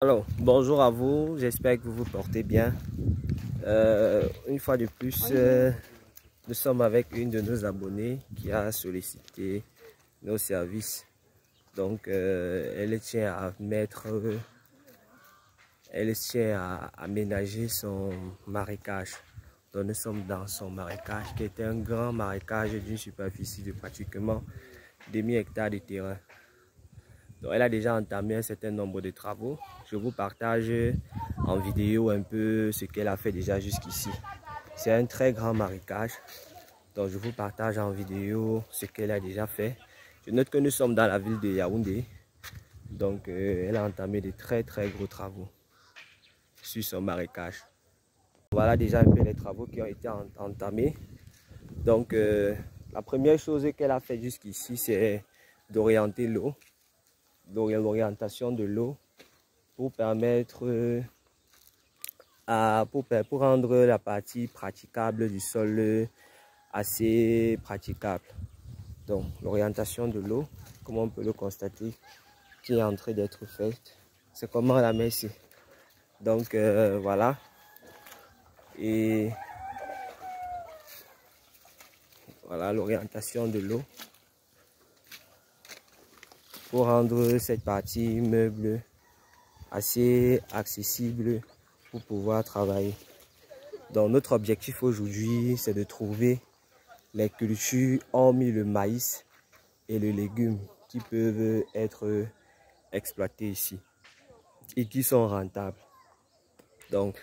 Alors, bonjour à vous, j'espère que vous vous portez bien. Une fois de plus, nous sommes avec une de nos abonnées qui a sollicité nos services. Donc, elle tient à aménager son marécage. Donc, nous sommes dans son marécage qui est un grand marécage d'une superficie de pratiquement demi-hectare de terrain. Donc, elle a déjà entamé un certain nombre de travaux. Je vous partage en vidéo un peu ce qu'elle a fait déjà jusqu'ici. C'est un très grand marécage. Donc, je vous partage en vidéo ce qu'elle a déjà fait. Je note que nous sommes dans la ville de Yaoundé. Donc, elle a entamé de très gros travaux sur son marécage. Voilà déjà un peu les travaux qui ont été entamés. Donc, la première chose qu'elle a fait jusqu'ici, c'est d'orienter l'eau. L'orientation de l'eau pour permettre pour rendre la partie praticable du sol assez praticable. Donc l'orientation de l'eau, comme on peut le constater, qui est en train d'être faite, c'est comment la met ici. Donc voilà, et voilà l'orientation de l'eau pour rendre cette partie meuble assez accessible pour pouvoir travailler. Donc notre objectif aujourd'hui, c'est de trouver les cultures hormis le maïs et le légume qui peuvent être exploités ici et qui sont rentables. Donc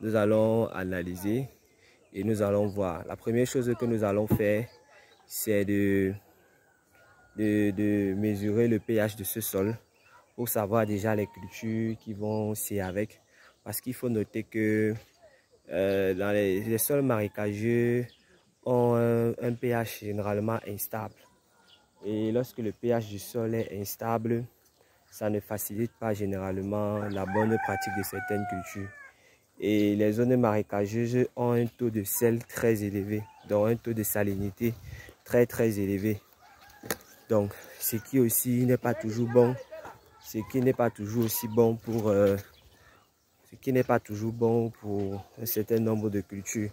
nous allons analyser et nous allons voir. La première chose que nous allons faire, c'est de mesurer le pH de ce sol pour savoir déjà les cultures qui vont s'y avec. Parce qu'il faut noter que dans les sols marécageux ont un pH généralement instable. Et lorsque le pH du sol est instable, ça ne facilite pas généralement la bonne pratique de certaines cultures. Et les zones marécageuses ont un taux de sel très élevé, donc un taux de salinité très élevé. Donc, ce qui aussi n'est pas toujours bon, ce qui n'est pas toujours aussi bon pour un certain nombre de cultures.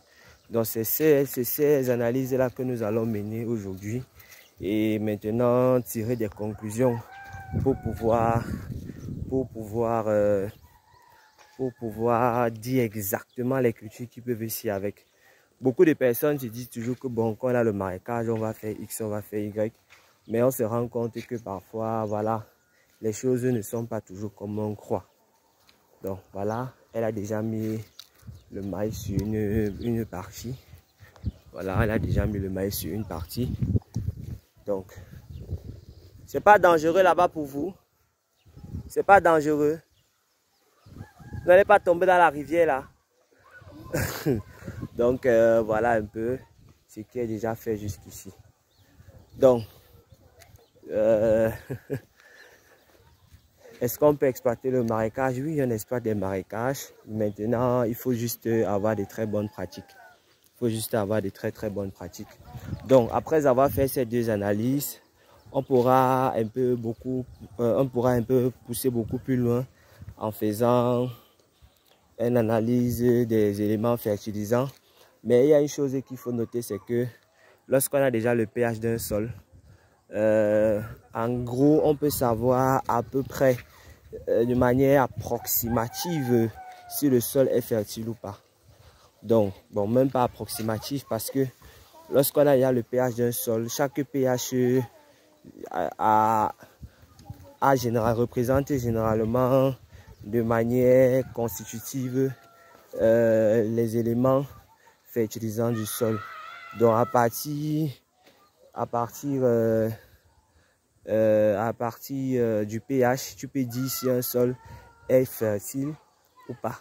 Donc c'est ces analyses-là que nous allons mener aujourd'hui et maintenant tirer des conclusions pour pouvoir dire exactement les cultures qui peuvent ici avec. Beaucoup de personnes se disent toujours que bon, quand on a le marécage, on va faire X, on va faire Y. Mais on se rend compte que parfois, voilà, les choses ne sont pas toujours comme on croit. Donc voilà, elle a déjà mis le maïs sur une partie. Voilà, elle a déjà mis le maïs sur une partie. Donc, c'est pas dangereux là-bas pour vous. C'est pas dangereux. Vous n'allez pas tomber dans la rivière là. Donc, voilà un peu ce qui est déjà fait jusqu'ici. Donc, est-ce qu'on peut exploiter le marécage? Oui, on exploite des marécages. Maintenant, il faut juste avoir de très bonnes pratiques. Il faut juste avoir de très bonnes pratiques. Donc, après avoir fait ces deux analyses, on pourra un peu pousser beaucoup plus loin en faisant une analyse des éléments fertilisants. Mais il y a une chose qu'il faut noter, c'est que lorsqu'on a déjà le pH d'un sol, en gros, on peut savoir à peu près de manière approximative si le sol est fertile ou pas. Donc, bon, même pas approximatif parce que lorsqu'on a déjà le pH d'un sol, chaque pH représente généralement de manière constitutive les éléments fertilisants du sol. Donc à partir du pH, tu peux dire si un sol est fertile ou pas.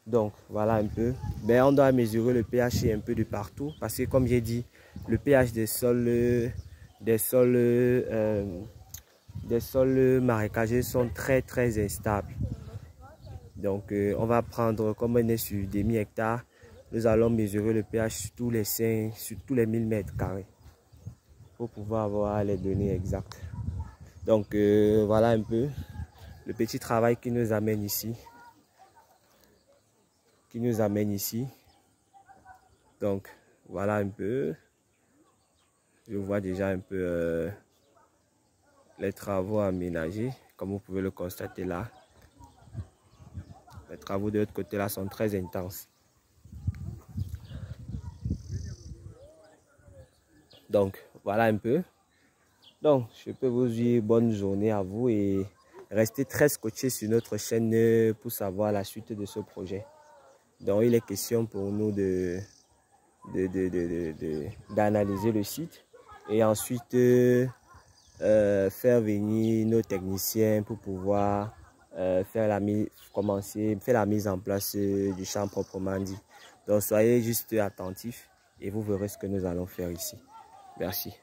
Donc voilà un peu. Mais on doit mesurer le pH un peu de partout parce que comme j'ai dit, le pH des sols marécageux sont très instables. Donc on va prendre, comme on est sur demi-hectare, nous allons mesurer le pH sur tous les 1000 mètres carrés pour pouvoir avoir les données exactes. Donc voilà un peu. le petit travail qui nous amène ici. Donc, voilà un peu. Je vois déjà un peu les travaux aménagés, comme vous pouvez le constater là. Les travaux de l'autre côté là sont très intenses. Donc, voilà un peu. Donc, je peux vous dire bonne journée à vous et restez très scotchés sur notre chaîne pour savoir la suite de ce projet. Donc, il est question pour nous d'analyser le site et ensuite faire venir nos techniciens pour pouvoir faire la mise en place du champ proprement dit. Donc, soyez juste attentifs et vous verrez ce que nous allons faire ici. Merci.